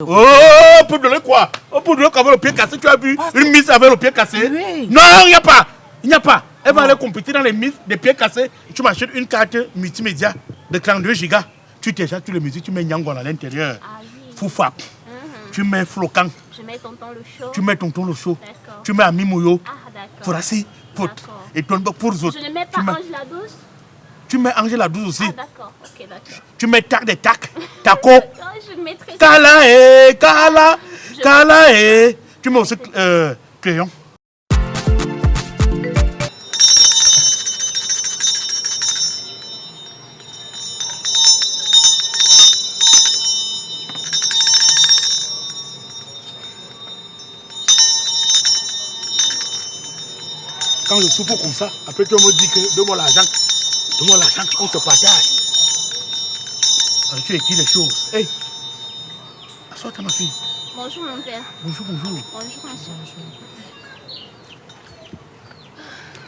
Oh, pour donner quoi? Oh, pour donner avec le pied cassé, tu as vu une mise avec le pied cassé? Oui. Non, il n'y a pas. Il n'y a pas. Elle va aller compétir dans les mises des pieds cassés. Tu m'achètes une carte multimédia de 32 gigas. Tu télécharges toutes les musiques, tu mets Nyangon à l'intérieur. Ah oui. Foufa. Tu mets Flocan. Je mets tonton le show. Tu mets tonton le show. D'accord. Tu mets Ami Mouyo. Ah, d'accord. Forassi. Faute. D'accord. Et tonton pour les autres. Je ne mets pas Ange la douce. Tu mets Angela 12 aussi. Ah, d'accord. Ok, d'accord. Tu mets Tac des Tac. Taco. Non, je mettrai ça. Kala. Tu mets aussi Cléon. Quand je souffre comme ça, après tu me dis que donne-moi l'argent. Donne-moi l'argent, on se partage. Alors, tu écris les choses. Hé, assois-toi ma fille. Bonjour mon père. Bonjour, bonjour. Bonjour ma soeur.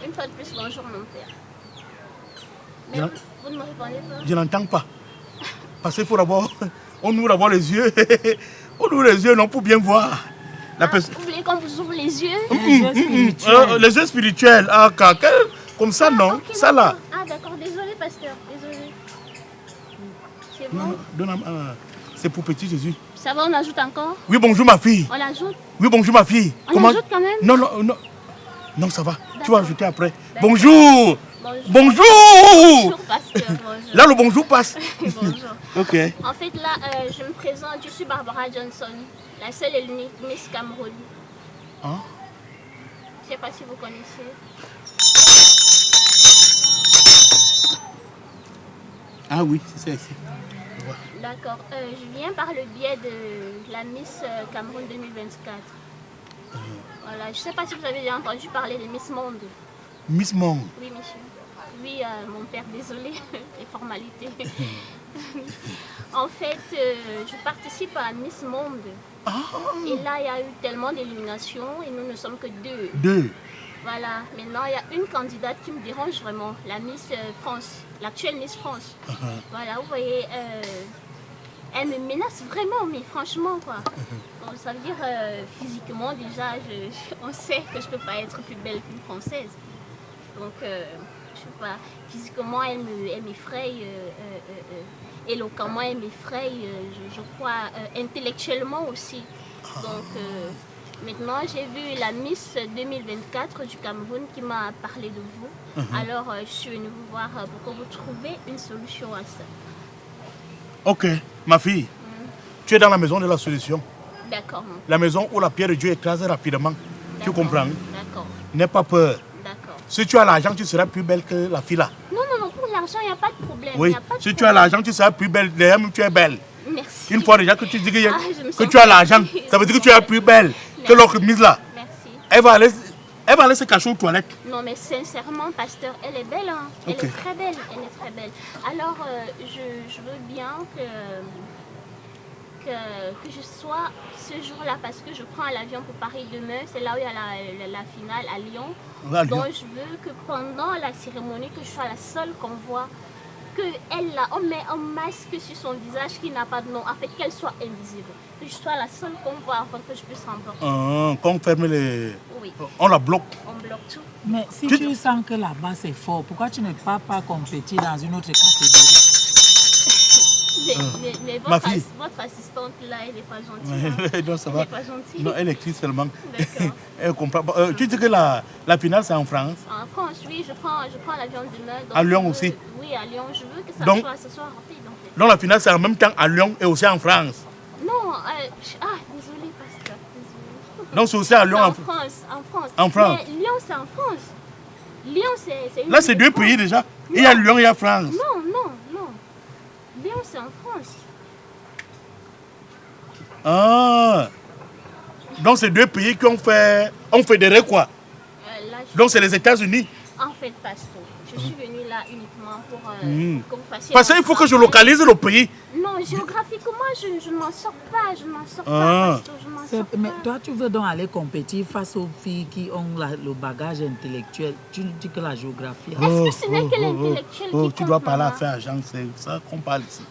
Une fois de plus, bonjour mon père. Mais Bien. vous ne me répondez pas. Je n'entends pas. Parce qu'il faut d'abord, on ouvre d'abord les yeux. On ouvre les yeux, non, pour bien voir. La personne. Vous voulez qu'on vous ouvre les yeux? Les yeux spirituels. Ah, comme ça, non. Ok, Ça là. d'accord. Ah d'accord, désolé pasteur, désolé. C'est Non, bon. non, c'est pour petit Jésus. Ça va, on ajoute encore? Oui, bonjour ma fille. On l'ajoute? Oui, bonjour ma fille. On ajoute quand même? Non, non, non. Non, ça va. Tu vas ajouter après. D'accord. Bonjour. Bonjour. Bonjour. Bonjour pasteur, bonjour. Là, le bonjour passe. Bonjour. Ok. En fait, là, je me présente, je suis Barbara Johnson, la seule et l'unique Miss Cameroun. Hein? Je ne sais pas si vous connaissez. Ah oui, c'est ça ici. D'accord. Je viens par le biais de la Miss Cameroun 2024. Voilà. Je ne sais pas si vous avez déjà entendu parler de Miss Monde. Miss Monde. Oui, monsieur. Oui, mon père, désolé, les formalités. En fait, je participe à Miss Monde. Ah. Et là, il y a eu tellement d'éliminations et nous ne sommes que deux. Deux. Voilà. Maintenant, il y a une candidate qui me dérange vraiment, la Miss France, l'actuelle Miss France. Voilà, vous voyez, elle me menace vraiment, mais franchement, quoi. Donc, ça veut dire, physiquement, déjà, on sait que je ne peux pas être plus belle qu'une Française. Donc, je sais pas, physiquement, elle m'effraie, éloquemment, elle m'effraie, je crois, intellectuellement aussi. Donc, maintenant, j'ai vu la Miss 2024 du Cameroun qui m'a parlé de vous. Alors, je suis venue vous voir pour que vous trouviez une solution à ça. Ok, ma fille, tu es dans la maison de la solution. D'accord, mon La maison où la pierre de Dieu écrase rapidement. Tu D'accord. comprends? D'accord, N'aie pas peur. d'accord. Si tu as l'argent, tu seras plus belle que la fille là. Non, non, non, pour l'argent, il n'y a pas de problème. Oui, Y a pas de si tu as l'argent, tu seras plus belle. D'ailleurs, même tu es belle. Merci. Une fois déjà que tu dis que, je me que sens tu as l'argent, plus ça veut dire que tu es plus belle que l'autre mise là. Merci. Elle va aller se cacher aux toilettes. Non, mais sincèrement, pasteur, elle est belle, hein. Elle Ok. est très belle, elle est très belle. Alors, je veux bien que je sois ce jour-là, parce que je prends l'avion pour Paris demain, c'est là où il y a la finale à Lyon. À Lyon. Donc, je veux que pendant la cérémonie, que je sois la seule qu'on voit, qu'elle là, on met un masque sur son visage qui n'a pas de nom, en fait, qu'elle soit invisible. Que je sois la seule qu'on voit afin que je puisse remporter. Quand on ferme les... Oui, On la bloque. on bloque tout. Mais si Tu- tu sens que là-bas c'est fort, pourquoi tu ne pars pas compétir dans une autre catégorie? Mais Ma fille. votre assistante là, elle n'est pas gentille. Hein. Non, ça Elle va. n'est pas gentille. Non, elle écrit seulement. D'accord. Elle comprend pas. Tu dis que la finale, c'est en France. En France, oui, je prends l'avion demain. Donc À Lyon je veux- aussi? Oui, à Lyon. Je veux que ça Donc- soit rapide en fait. Donc la finale, c'est en même temps à Lyon et aussi en France. Non, désolé, pasteur. Désolé. Donc c'est aussi à Lyon. C'est En... en France. En France. En France. Mais Lyon, c'est en France. Lyon, c'est une Là, ville c'est de deux France. pays déjà. Il y a Lyon, il y a France. Non, non, non. Lyon, c'est en France. Ah. Donc c'est deux pays qui ont fédéré quoi. Là, Donc c'est les États-Unis. En fait, pasteur, je suis venue là uniquement pour que vous fassiez... Parce qu'il faut que je localise le pays. Non, géographiquement, je ne m'en sors pas. Je ne m'en sors pas. Pasteur, je m'en sors Mais pas. toi, tu veux donc aller compétir face aux filles qui ont le bagage intellectuel. Tu nous dis que la géographie... Est-ce que ce n'est que l'intellectuel qui compte, tu dois parler à maman? faire agent, c'est ça qu'on parle ici.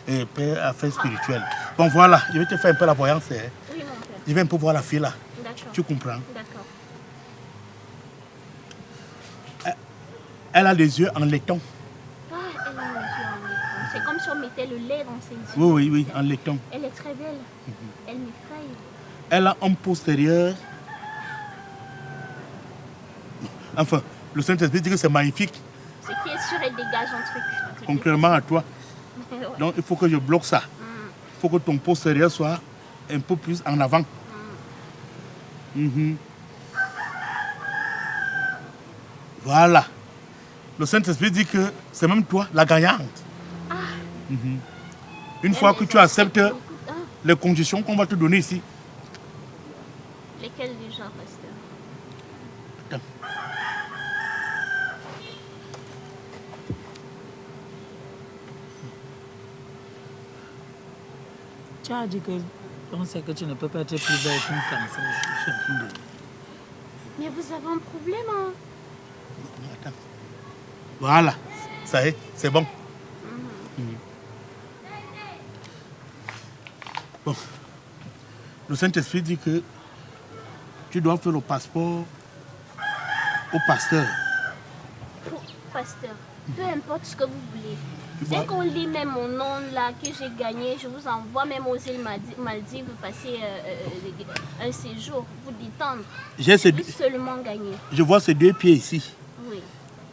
Et affaires spirituelles. Bon, voilà, je vais te faire un peu la voyance. Hein. Oui, mon père. Je vais un peu voir la fille là. D'accord. Tu comprends? D'accord. Elle a des yeux en laiton. Ah, elle a les yeux en laiton. C'est comme si on mettait le lait dans ses yeux. Oui, oui, oui, en laiton. Elle est très belle. Elle m'effraie. Elle a un postérieur. Enfin, le Saint-Esprit dit que c'est magnifique, Ce qui est sûr, elle dégage un truc. contrairement à toi. Ouais. Donc, il faut que je bloque ça. Il faut que ton postérieur soit un peu plus en avant. Mhm. Voilà. Le Saint-Esprit dit que c'est même toi la gagnante. Mhm. Une fois que tu acceptes les conditions qu'on va te donner ici. Lesquelles déjà, pasteur? Attends. Tu as dit que on sait que tu ne peux pas être plus belle qu'une Française. Mais vous avez un problème, hein? Attends. Voilà. Ça y est, c'est bon. Mhm. Bon. Le Saint-Esprit dit que tu dois faire le passeport au pasteur. Pour pasteur, peu importe ce que vous voulez. Tu vois? Dès qu'on lit même mon nom là que j'ai gagné, je vous envoie même aux îles Maldives passer un séjour, vous détendre. J'ai ces Vous deux- seulement gagner. je vois ces deux pieds ici. Oui.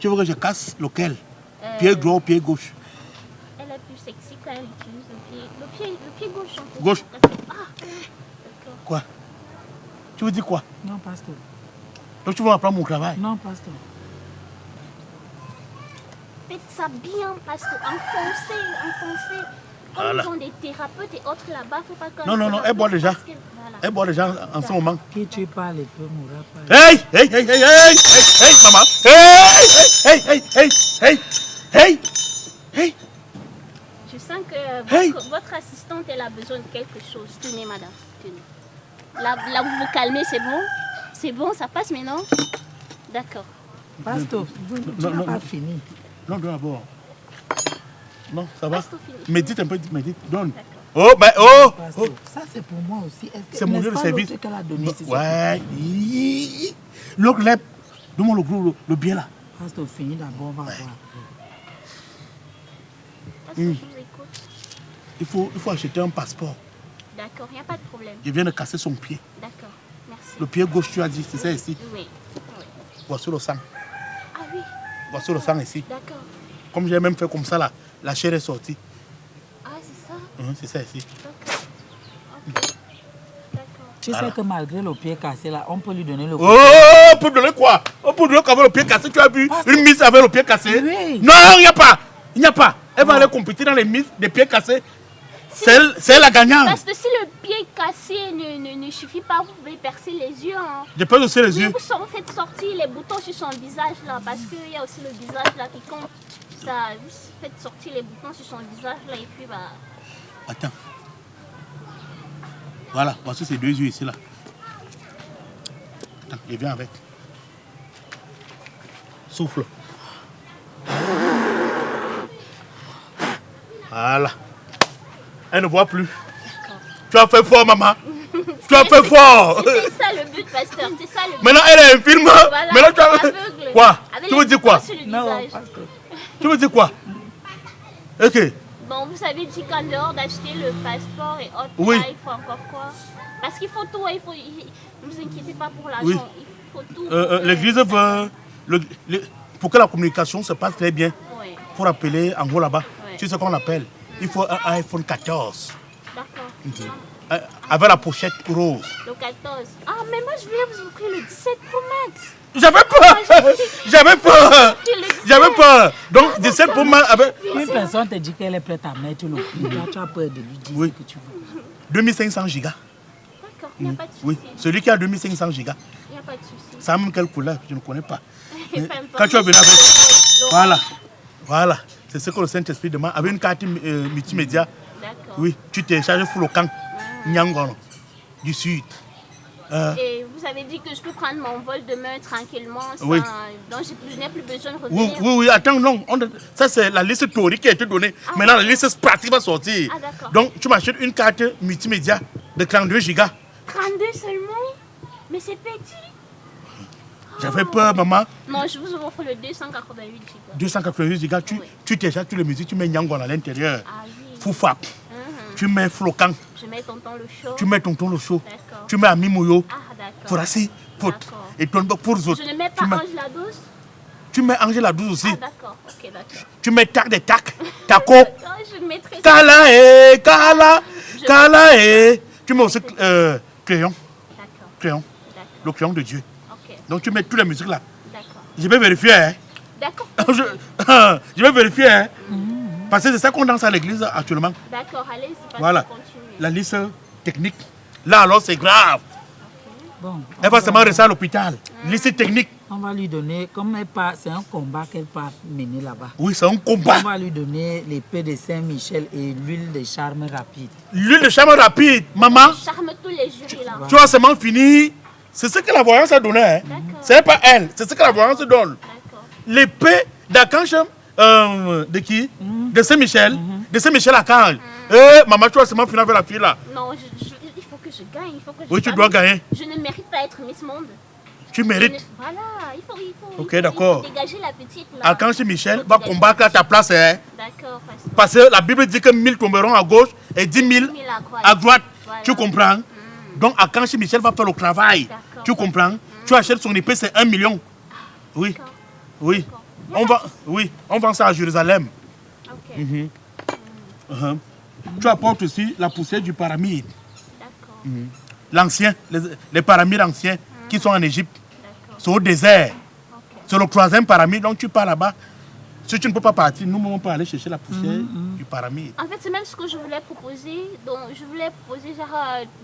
Tu veux que je casse lequel? Pied droit ou pied gauche? Elle est plus sexy quand elle utilise le pied gauche. En fait. Gauche. Ah, d'accord. Quoi? Tu veux dire quoi? Non, pasteur. Donc tu vas apprendre mon travail? Non, pasteur. Faites ça bien parce que enfoncez. Comme Voilà. ils ont des thérapeutes et autres là-bas, faut pas qu'on... Non, non, non, elle boit déjà. Voilà. Elle boit déjà en ce moment. Qui tu parles et peut mourir pas. Hey, hey, hey, hey, hey, hey, maman. Hey, hey, hey, hey, hey, hey, hey. Je sens que Hey. votre assistante, elle a besoin de quelque chose. Tenez, madame, tenez. Là, vous vous calmez, c'est bon? C'est bon, ça passe maintenant? D'accord. Pasteur, tu n'as pas fini. Non, donne d'abord. Non, ça va. Pasteur, fini. Médite un peu, médite, donne. D'accord. Oh, ben, oh, Pasteur, oh. ça c'est pour moi aussi. Est-ce que C'est mon n'est-ce lieu de pas service. l'autre qu'elle a donné, c'est ça? Ouais. L'autre lève. Donne-moi le gros, le bien là. Pasteur, fini d'abord, on va voir. Pasteur, je vous écoute. Il faut acheter un passeport. D'accord, il n'y a pas de problème. Je viens de casser son pied. D'accord, merci. Le pied gauche, tu as dit, c'est ça ici. Oui. Voici le sang. Ah oui, Voici le sang ici. d'accord. Comme j'ai même fait comme ça là, la chair est sortie. Ah, c'est ça? C'est ça ici. D'accord. Ok. D'accord. Tu Voilà. sais que malgré le pied cassé là, on peut lui donner le Oh, pour donner quoi? Oh, pour donner qu'avec le pied cassé, tu as vu une miss avec le pied cassé? Oui. Non, il n'y a pas. Il n'y a pas. Elle va aller compétir dans les miss des pieds cassés. C'est elle la gagnante. Parce que si le pied cassé ne suffit pas, vous pouvez percer les yeux. Hein. Je peux aussi les Oui, yeux. vous faites sortir les boutons sur son visage là, parce qu'il y a aussi le visage là qui compte. Ça, vous faites sortir les boutons sur son visage là et puis bah. Attends. Voilà, voici ces deux yeux ici là. Attends, je viens avec. Souffle. Voilà. Elle ne voit plus. Tu as fait fort, maman. Tu as fait fort. C'est ça le but, pasteur. C'est ça le but. Maintenant, elle est infirme. Voilà, Maintenant, tu as... aveugle. Quoi? Avec Tu les veux dire boutons quoi? sur le Non, visage. pasteur. Tu veux dire quoi? Ok. Bon, vous avez dit qu'en dehors d'acheter le passeport et autres, Oui. là, il faut encore quoi? Parce qu'il faut tout, ne vous inquiétez pas pour l'argent, Oui. il faut tout. L'église veut... pour que la communication se passe très bien, Oui, pour appeler en gros là-bas, Ouais. tu sais ce qu'on appelle. Il faut un iPhone 14 d'accord. avec la pochette rose. Le 14. Ah, mais moi je voulais vous offrir le 17 Pro Max. J'avais peur. J'avais peur. Le 17. J'avais peur. Donc 17 pour moi avec Une personne te dit qu'elle est prête à mettre le prix. Toi, tu as peur de lui dire Oui. ce que tu veux. 2500 gigas. D'accord, il n'y a pas de souci. Oui, celui qui a 2500 gigas. Il n'y a pas de souci. Ça a même quelle couleur? Je ne connais pas. Peu Mais importe. quand tu as venu avec... Laurent, Voilà. Voilà. C'est ce que le Saint-Esprit demande. Avec une carte multimédia D'accord. Oui, tu télécharges Foulokan, Nyangon, du sud. Et vous avez dit que je peux prendre mon vol demain tranquillement, sans, Oui. donc je n'ai plus besoin de Oui, revenir. oui, oui, attends, non. Ça, c'est la liste théorique qui a été donnée. Ah, Maintenant, la d'accord. liste pratique va sortir. Ah, d'accord. Donc, tu m'achètes une carte multimédia de 32 gigas. 32 seulement? Mais c'est petit. J'avais peur, maman. Non, je vous offre le 288 gigas. 288 gigas, Oui. tu télécharges toutes les musiques, tu mets Nyangon à l'intérieur. Ah oui. Foufap. Mhm. Tu mets Flocan, Je mets tonton le show. tu mets Tonton le show, D'accord. tu mets Ami Mouyo, Ah, d'accord. Forassi, Faute, D'accord. et Tondo pour les Je autres. ne mets pas Tu mets, Ange la douce? tu mets Angela 12 aussi. Ah, d'accord. Ok, d'accord. Tu mets Tac des Tac, Taco, Non, je mettrai ça. Kala et Kala, Kala et. Tu mets aussi Crayon, D'accord. Crayon, D'accord. le crayon de Dieu. Ok. Donc tu mets toutes les musiques là. D'accord. Je vais vérifier, hein. D'accord. Je vais vérifier, hein. Parce que c'est ça qu'on danse à l'église actuellement. D'accord, allez-y, Voilà. continuez. La liste technique. Là alors c'est grave. Bon, Elle va seulement rester à l'hôpital. Liste technique. on va lui donner, comme elle part, c'est un combat qu'elle part mener là-bas. Oui, c'est un combat. On va lui donner l'épée de Saint-Michel et l'huile de charme rapide. L'huile de charme rapide. Maman, Charme tous les jurys là. tu vas seulement finir. C'est ce que la voyance a donné. Hein. D'accord. C'est pas elle. C'est ce que la voyance donne. D'accord. L'épée d'Archange de qui? De Saint-Michel. De Saint-Michel à Archange. Maman, tu vas seulement finir avec la fille là. Non, il faut que je gagne. Il faut que je Oui, tu gagne. dois gagner. Je ne mérite pas être Miss Monde. Tu mérites. Voilà, il faut, Ok, d'accord. il faut dégager la petite là. Archange Michel va combattre à ta place. Hein. D'accord, Parce que la Bible dit que 1000 tomberont à gauche et 10 000 à droite. Voilà. Tu comprends? Donc Archange Michel va faire le travail. D'accord. Tu comprends? Tu achètes son épée, c'est 1 million. Oui. D'accord. Oui. D'accord. On vend ça à Jérusalem. Ok, Tu apportes aussi la poussière du pyramide. d'accord. L'ancien, les pyramides anciens qui sont en Égypte. D'accord. C'est au désert. Ok. C'est le troisième pyramide. Donc tu pars là-bas. Si tu ne peux pas partir, nous, on peut aller chercher la poussière du pyramide. En fait, c'est même ce que je voulais proposer. Donc, je voulais proposer, genre,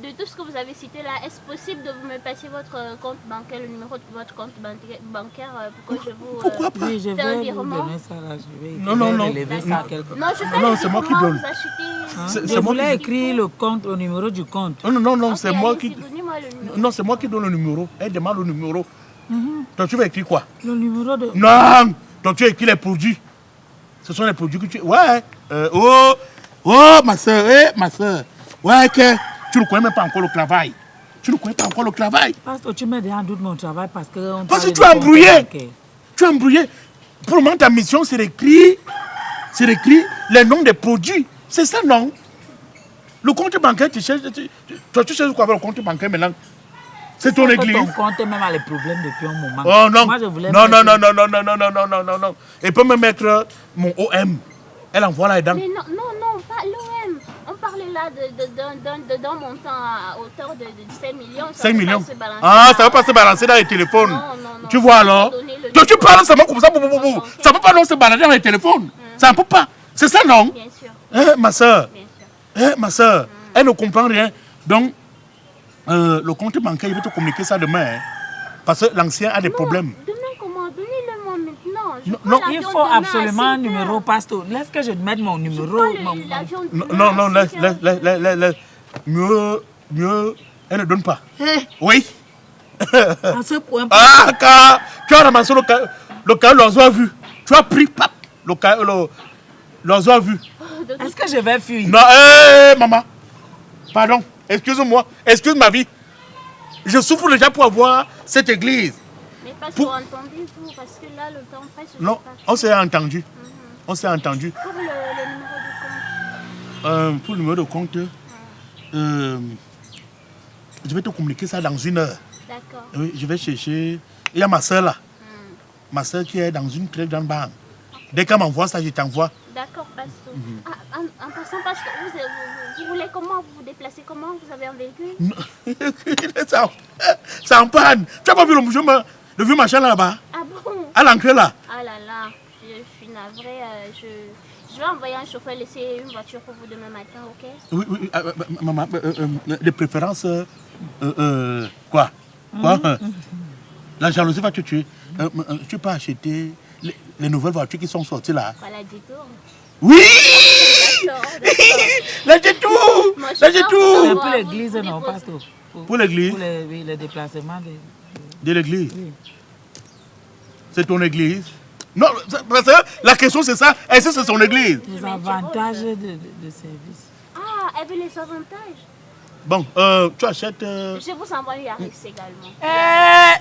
de tout ce que vous avez cité là, est-ce possible de me passer votre compte bancaire, le numéro de votre compte bancaire pour que je vous. Pourquoi pas? Oui, je C'est un vais vous virement. donner ça là. Je vais, Non, non, non. relever ça à quelque Non, je fais Non, le c'est moi qui virement, donne. vous achetez. Hein? C'est Je moi voulais qui- écrire le compte, le numéro du compte. Non, non, non, Ok, c'est moi allez-y, qui. donnez-moi le numéro. Non, c'est moi qui donne le numéro. Elle demande le numéro. Donc tu vas écrire quoi? Le numéro de... Non! Donc tu écris les produits. Ce sont les produits que tu... Ouais. Oh, ma soeur, ma soeur. Ouais, que tu ne connais même pas encore le travail. Tu ne connais pas encore le travail. Pasteur, tu mets déjà en doute mon travail parce que... Parce que tu as embrouillé. Tu as embrouillé. Pour le moment, ta mission, c'est d'écrire les noms des produits. C'est ça, non? Le compte bancaire, tu cherches quoi avec le compte bancaire maintenant? C'est ton église. Ton compte même a les problèmes depuis un moment. Oh non. Moi, je voulais Non, non, mettre- non, non, non, non, non, non, non, non, non. Elle peut me mettre mon OM. Elle envoie là-dedans. Mais non, non, non, pas l'OM. On parlait là d'un montant à hauteur de 5 millions. Ça 5 peut millions. pas se balancer Ah, là. ça va pas se balancer dans les téléphones. Non, non, non. Tu vois alors? Donner le Donc tu numéro. parles seulement comme ça. Non, ok. Ça peut pas non se balader dans les téléphones. Ça ne peut pas. C'est ça, non? Bien sûr, Ma soeur. bien sûr. Ma soeur. Elle ne comprend rien. Donc, le compte bancaire, il va te communiquer ça demain. Hein. Parce que l'ancien a des problèmes. Demain, comment? Donnez-le moi maintenant. Je Non, prends non. l'avion Il faut demain à absolument 5 un numéro, heures. pasteur. Laisse que je mette mon Je numéro. prends l'avion Non, demain non, à non, 5 heures. laisse. Mieux, elle ne donne pas. Oui. À ce point, Ah, car tu as ramassé le cas, l'oiseau a vu. Tu as pris, pap, l'oiseau a vu. est-ce que je vais fuir? Non, maman. Pardon, excuse-moi, excuse ma vie. Je souffre déjà pour avoir cette église. Mais pas Pour- pour entendez-vous, parce que là, le temps passe. je Non, sais pas. on s'est entendu. On s'est entendu. Pour le numéro de compte. Pour le numéro de compte, je vais te communiquer ça dans 1 heure. D'accord. Oui, je vais chercher. Il y a ma soeur là. Ma soeur qui est dans une très grande banque. Dès qu'elle m'envoie ça, je t'envoie. D'accord, pasteur. Ah, en passant, pasteur, vous voulez comment vous déplacer? Comment vous avez un véhicule? C'est en panne. Tu n'as pas vu le vieux machin là-bas? Ah bon? À l'entrée là. Ah là là, je suis navrée. Je vais envoyer un chauffeur laisser une voiture pour vous demain matin, ok? Oui, oui, maman, de préférence, quoi? La jalousie va te tuer. Tu peux acheter les nouvelles voitures qui sont sorties là. Voilà, détour. Oui. D'accord. Là, j'ai tout. Moi, je Là, j'ai pars tout. C'est pour pour l'église, vous non, déposer. pasteur. Pour l'église. Pour oui, les déplacements. De l'église. Oui. C'est ton église. Non, parce que la question c'est ça. Est-ce que c'est son église? Les avantages de service. Ah, elle veut les avantages. Bon, tu achètes. Je vous envoie Yaris également.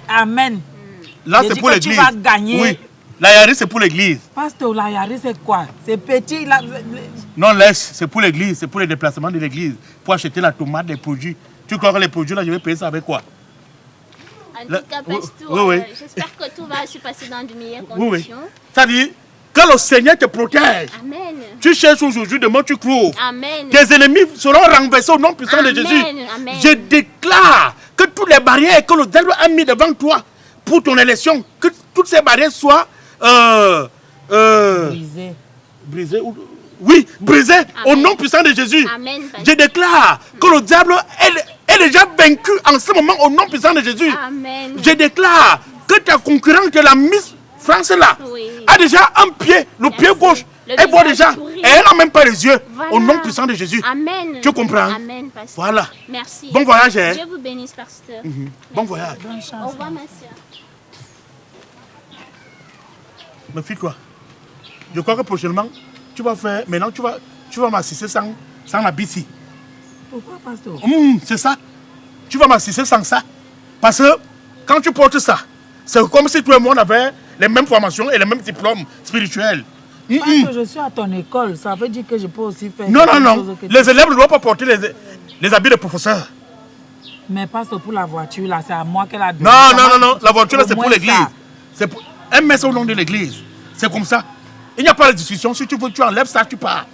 Amen. Là, J'ai c'est dit pour que tu l'église. vas gagner. Oui. La Yaris, c'est pour l'église. Pasteur, la Yaris, c'est quoi? C'est petit. Non, laisse. C'est pour l'église. C'est pour les déplacements de l'église. Pour acheter la tomate, les produits. Tu crois que les produits là, je vais payer ça avec quoi? En Là, tout cas, oui, pasteur, oui, oui. j'espère que tout va se passer dans de meilleures Oui, oui. conditions. C'est-à-dire, quand le Seigneur te protège, Amen. tu cherches aujourd'hui, demain tu trouves. Amen. Tes ennemis seront renversés au nom puissant de Amen, Jésus. amen. Je déclare que toutes les barrières que le diable a mis devant toi pour ton élection, que toutes ces barrières soient Brisé. brisées. Oui, brisées au nom puissant de Jésus. Amen, Je pasteur. déclare que le diable est déjà vaincu en ce moment au nom puissant de Jésus. Amen. Je déclare que ta concurrente, la Miss France là, Oui. a déjà un pied, le pied gauche. Le Elle voit visage déjà. pourri. Et elle n'a même pas les yeux. Voilà. Au nom puissant de Jésus. Amen. Tu comprends? Amen, pasteur. Voilà. Merci. Bon voyage, hein? Dieu vous bénisse, pasteur. Bon voyage. Bonne Au chance. revoir, ma soeur. Méfie-toi. Je crois que prochainement, tu vas faire. Maintenant, tu vas m'assister sans la BC. Pourquoi, pasteur? C'est ça. Tu vas m'assister sans ça. Parce que quand tu portes ça, c'est comme si toi et moi on avait les mêmes formations et les mêmes diplômes spirituels. Parce que je suis à ton école, ça veut dire que je peux aussi faire. Non, non, quelque non. chose que tu- Les élèves ne doivent pas porter les habits de professeur. Mais pasteur, pour la voiture, là, c'est à moi qu'elle a donné. Non, Ça non, va- non, non. La voiture, là, au c'est pour moins l'église. ça. C'est pour... Elle met ça au nom de l'église. C'est comme ça. Il n'y a pas de discussion. Si tu veux, tu enlèves ça, tu pars.